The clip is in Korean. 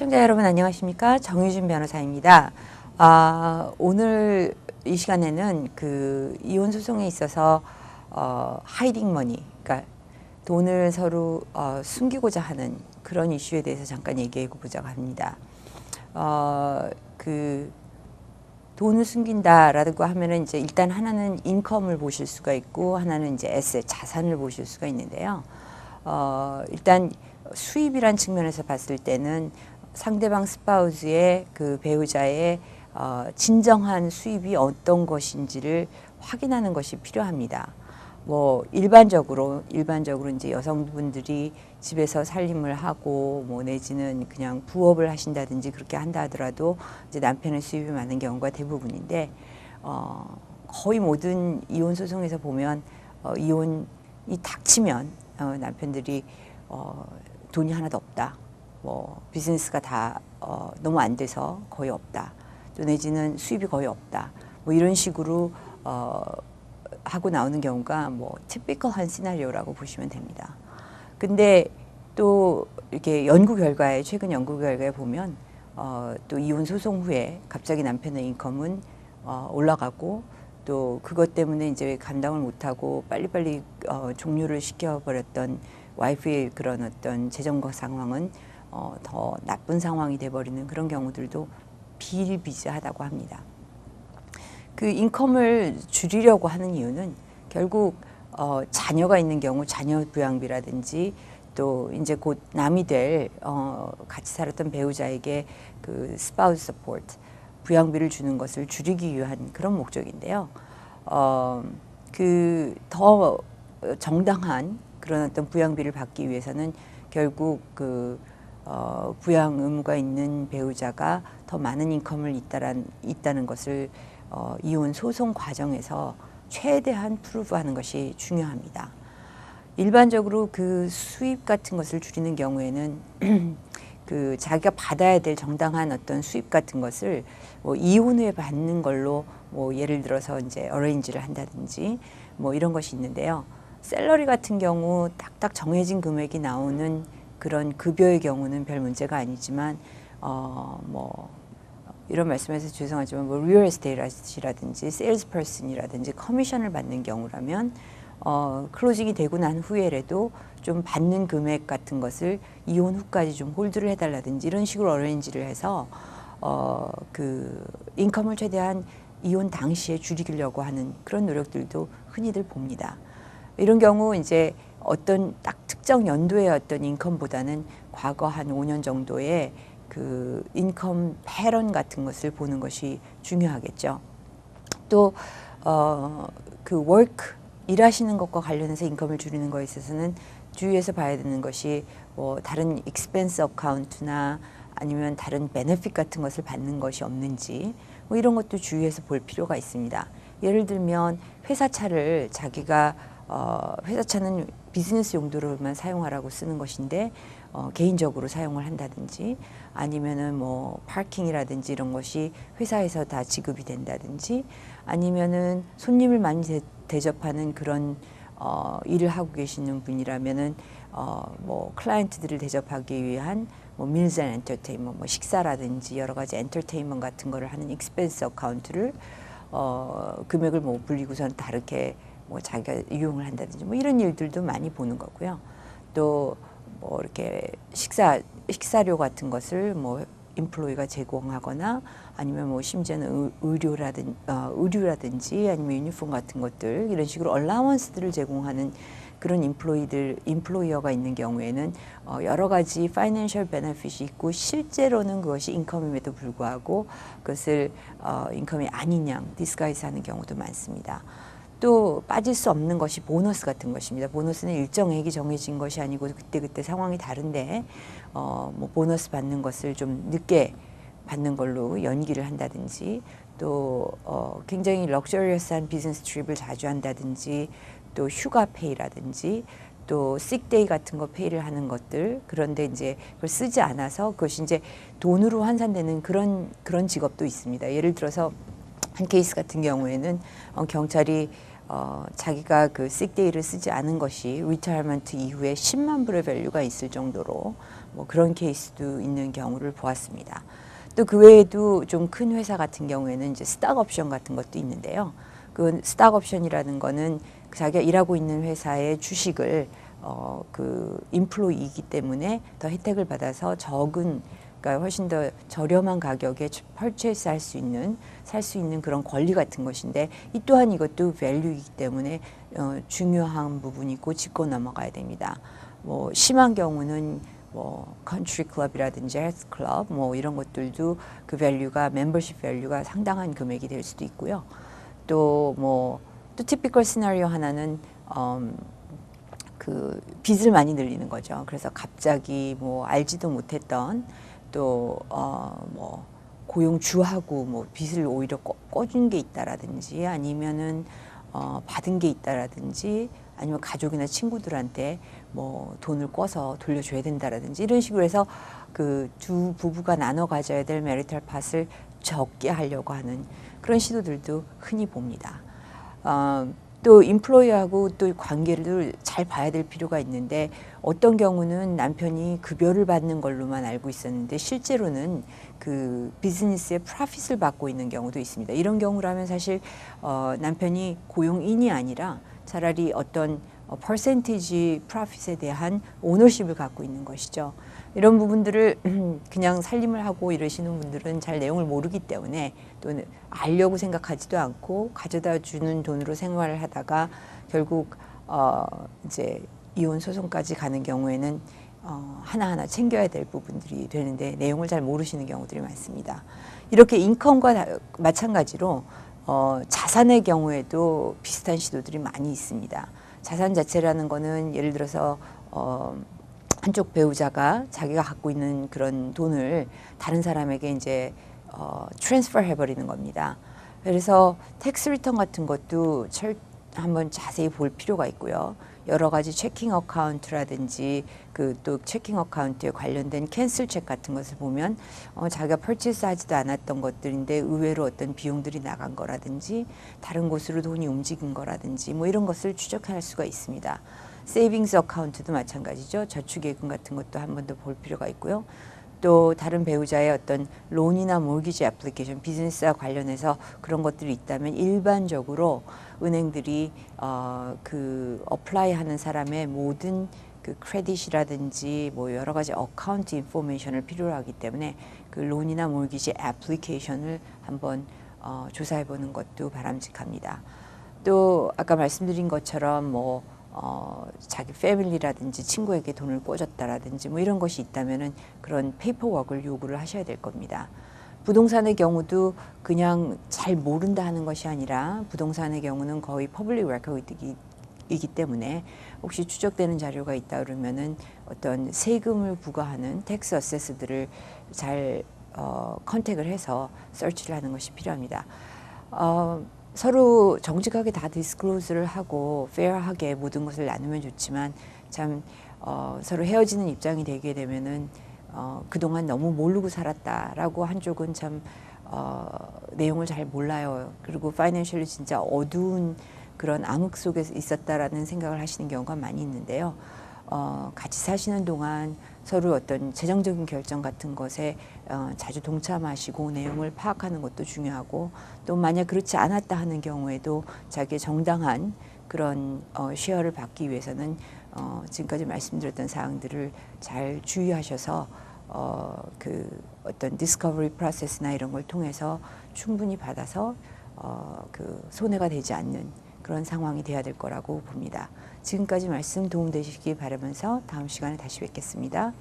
시청자 여러분 안녕하십니까? 정유진 변호사입니다. 오늘 이 시간에는 그 이혼 소송에 있어서 하이딩 머니, 그러니까 돈을 서로 숨기고자 하는 그런 이슈에 대해서 잠깐 얘기해 보자고 합니다. 그 돈을 숨긴다라고 하면은 이제 일단 하나는 인컴을 보실 수가 있고 하나는 이제 에셋, 자산을 보실 수가 있는데요. 일단 수입이란 측면에서 봤을 때는 상대방 스파우즈의 그 배우자의 진정한 수입이 어떤 것인지를 확인하는 것이 필요합니다. 뭐 일반적으로 이제 여성분들이 집에서 살림을 하고 뭐 내지는 그냥 부업을 하신다든지 그렇게 한다 하더라도 이제 남편의 수입이 많은 경우가 대부분인데 거의 모든 이혼 소송에서 보면 이혼이 닥치면 남편들이 돈이 하나도 없다. 뭐 비즈니스가 다 너무 안 돼서 거의 없다. 또 내지는 수입이 거의 없다. 뭐 이런 식으로 하고 나오는 경우가 뭐 티피컬한 시나리오라고 보시면 됩니다. 근데 또 이렇게 최근 연구 결과에 보면 또 이혼 소송 후에 갑자기 남편의 인컴은 올라가고 또 그것 때문에 이제 감당을 못하고 빨리빨리 종료를 시켜버렸던 와이프의 그런 어떤 재정과 상황은 더 나쁜 상황이 돼버리는 그런 경우들도 비일비재하다고 합니다. 그 인컴을 줄이려고 하는 이유는 결국 자녀가 있는 경우 자녀 부양비라든지 또 이제 곧 남이 될 같이 살았던 배우자에게 그 스파우스 서포트 부양비를 주는 것을 줄이기 위한 그런 목적인데요. 그 더 정당한 그런 어떤 부양비를 받기 위해서는 결국 그 부양 의무가 있는 배우자가 더 많은 인컴을 있다는 것을 이혼 소송 과정에서 최대한 프루브하는 것이 중요합니다. 일반적으로 그 수입 같은 것을 줄이는 경우에는 그 자기가 받아야 될 정당한 어떤 수입 같은 것을 뭐 이혼 후에 받는 걸로 뭐 예를 들어서 이제 어레인지를 한다든지 뭐 이런 것이 있는데요. 샐러리 같은 경우 딱딱 정해진 금액이 나오는 그런 급여의 경우는 별 문제가 아니지만 뭐 이런 말씀해서 죄송하지만 뭐 리얼 에스테이트라든지 세일즈 퍼슨이라든지 커미션을 받는 경우라면 클로징이 되고 난 후에라도 좀 받는 금액 같은 것을 이혼 후까지 좀 홀드를 해달라든지 이런 식으로 어레인지를 해서 그 인컴을 최대한 이혼 당시에 줄이려고 하는 그런 노력들도 흔히들 봅니다. 이런 경우 이제 어떤 딱 특정 연도의 어떤 인컴보다는 과거 한 5년 정도의 그 인컴 패런 같은 것을 보는 것이 중요하겠죠. 또 그 워크 일하시는 것과 관련해서 인컴을 줄이는 것에 있어서는 주의해서 봐야 되는 것이 뭐 다른 익스펜스 어카운트나 아니면 다른 베네핏 같은 것을 받는 것이 없는지 뭐 이런 것도 주의해서 볼 필요가 있습니다. 예를 들면 회사차를 자기가 회사차는 비즈니스 용도로만 사용하라고 쓰는 것인데 개인적으로 사용을 한다든지 아니면은 뭐 파킹이라든지 이런 것이 회사에서 다 지급이 된다든지 아니면은 손님을 많이 대접하는 그런 일을 하고 계시는 분이라면은 뭐 클라이언트들을 대접하기 위한 뭐 밀즈 앤 엔터테인먼트 뭐 식사라든지 여러 가지 엔터테인먼트 같은 거를 하는 익스펜스 어카운트를 금액을 뭐 불리고선 다르게 뭐 자기가 이용을 한다든지 뭐 이런 일들도 많이 보는 거고요. 또 뭐 이렇게 식사료 같은 것을 뭐 인플로이가 제공하거나 아니면 뭐 심지어는 의류라든지 아니면 유니폼 같은 것들 이런 식으로 얼라원스들을 제공하는 그런 인플로이어가 있는 경우에는 여러 가지 파이낸셜 베네핏이 있고 실제로는 그것이 인컴임에도 불구하고 그것을 인컴이 아닌 양 디스가이스하는 경우도 많습니다. 또 빠질 수 없는 것이 보너스 같은 것입니다. 보너스는 일정액이 정해진 것이 아니고 그때 상황이 다른데 뭐 보너스 받는 것을 좀 늦게 받는 걸로 연기를 한다든지 또 굉장히 럭셔리어스한 비즈니스 트립을 자주 한다든지 또 휴가 페이라든지 또 식데이 같은 거 페이를 하는 것들 그런데 이제 그걸 쓰지 않아서 그것이 이제 돈으로 환산되는 그런 직업도 있습니다. 예를 들어서 한 케이스 같은 경우에는 경찰이 자기가 그 sickday를 쓰지 않은 것이 리타이어먼트 이후에 10만 불의 밸류가 있을 정도로 뭐 그런 케이스도 있는 경우를 보았습니다. 또 그 외에도 좀 큰 회사 같은 경우에는 이제 스탁 옵션 같은 것도 있는데요. 그 스탁 옵션이라는 거는 자기가 일하고 있는 회사의 주식을 그 인플로이이기 때문에 더 혜택을 받아서 적은, 그러니까 훨씬 더 저렴한 가격에 퍼체이스 할 수 있는, 살 수 있는 그런 권리 같은 것인데, 이 또한 이것도 밸류이기 때문에 중요한 부분이고 짚고 넘어가야 됩니다. 뭐 심한 경우는 뭐 컨트리 클럽이라든지 헬스 클럽 뭐 이런 것들도 그 밸류가, 멤버십 밸류가 상당한 금액이 될 수도 있고요. 또 뭐 또 티피컬 시나리오 하나는 그 빚을 많이 늘리는 거죠. 그래서 갑자기 뭐 알지도 못했던 또 뭐 고용주하고 뭐 빚을 오히려 꿔준 게 있다라든지, 아니면은 받은 게 있다라든지, 아니면 가족이나 친구들한테 뭐 돈을 꿔서 돌려줘야 된다라든지, 이런 식으로 해서 그 두 부부가 나눠 가져야 될 메리탈 팟을 적게 하려고 하는 그런 시도들도 흔히 봅니다. 또 인플로이하고 또 관계를 잘 봐야 될 필요가 있는데, 어떤 경우는 남편이 급여를 받는 걸로만 알고 있었는데 실제로는 그 비즈니스의 프로핏을 받고 있는 경우도 있습니다. 이런 경우라면 사실 남편이 고용인이 아니라 차라리 어떤 퍼센티지 프로핏에 대한 오너십을 갖고 있는 것이죠. 이런 부분들을 그냥 살림을 하고 이러시는 분들은 잘 내용을 모르기 때문에, 또 알려고 생각하지도 않고 가져다 주는 돈으로 생활을 하다가 결국 이제 이혼 소송까지 가는 경우에는 하나하나 챙겨야 될 부분들이 되는데 내용을 잘 모르시는 경우들이 많습니다. 이렇게 인컴과 마찬가지로 자산의 경우에도 비슷한 시도들이 많이 있습니다. 자산 자체라는 거는 예를 들어서 한쪽 배우자가 자기가 갖고 있는 그런 돈을 다른 사람에게 이제 트랜스퍼 해버리는 겁니다. 그래서 텍스 리턴 같은 것도 한번 자세히 볼 필요가 있고요. 여러 가지 체킹 어카운트라든지 그 또 체킹 어카운트에 관련된 캔슬 책 같은 것을 보면 자기가 퍼체스 하지도 않았던 것들인데 의외로 어떤 비용들이 나간 거라든지 다른 곳으로 돈이 움직인 거라든지 뭐 이런 것을 추적할 수가 있습니다. 세이빙스 어카운트도 마찬가지죠. 저축예금 같은 것도 한 번 더 볼 필요가 있고요. 또 다른 배우자의 어떤 론이나 몰기지 애플리케이션, 비즈니스와 관련해서 그런 것들이 있다면 일반적으로 은행들이 그 어플라이 하는 사람의 모든 그 크레딧이라든지 뭐 여러 가지 어카운트 인포메이션을 필요로 하기 때문에 그 론이나 몰기지 애플리케이션을 한번 조사해 보는 것도 바람직합니다. 또 아까 말씀드린 것처럼 뭐 자기 패밀리라든지 친구에게 돈을 꿔줬다라든지 뭐 이런 것이 있다면은 그런 페이퍼워크를 요구를 하셔야 될 겁니다. 부동산의 경우도 그냥 잘 모른다 하는 것이 아니라 부동산의 경우는 거의 퍼블릭 레코드이기 때문에 혹시 추적되는 자료가 있다 그러면은 어떤 세금을 부과하는 텍스 어세스들을 잘 컨택을 해서 서치를 하는 것이 필요합니다. 서로 정직하게 다 디스클로즈를 하고 페어하게 모든 것을 나누면 좋지만 참 서로 헤어지는 입장이 되게 되면은 그동안 너무 모르고 살았다라고 한쪽은 참 내용을 잘 몰라요. 그리고 파이낸셜리 진짜 어두운 그런 암흑 속에 있었다라는 생각을 하시는 경우가 많이 있는데요. 같이 사시는 동안 서로 어떤 재정적인 결정 같은 것에 자주 동참하시고 내용을 파악하는 것도 중요하고, 또 만약 그렇지 않았다 하는 경우에도 자기의 정당한 그런 쉐어를 받기 위해서는 지금까지 말씀드렸던 사항들을 잘 주의하셔서 그 어떤 디스커버리 프로세스나 이런 걸 통해서 충분히 받아서 그 손해가 되지 않는 그런 상황이 돼야 될 거라고 봅니다. 지금까지 말씀 도움되시기 바라면서 다음 시간에 다시 뵙겠습니다.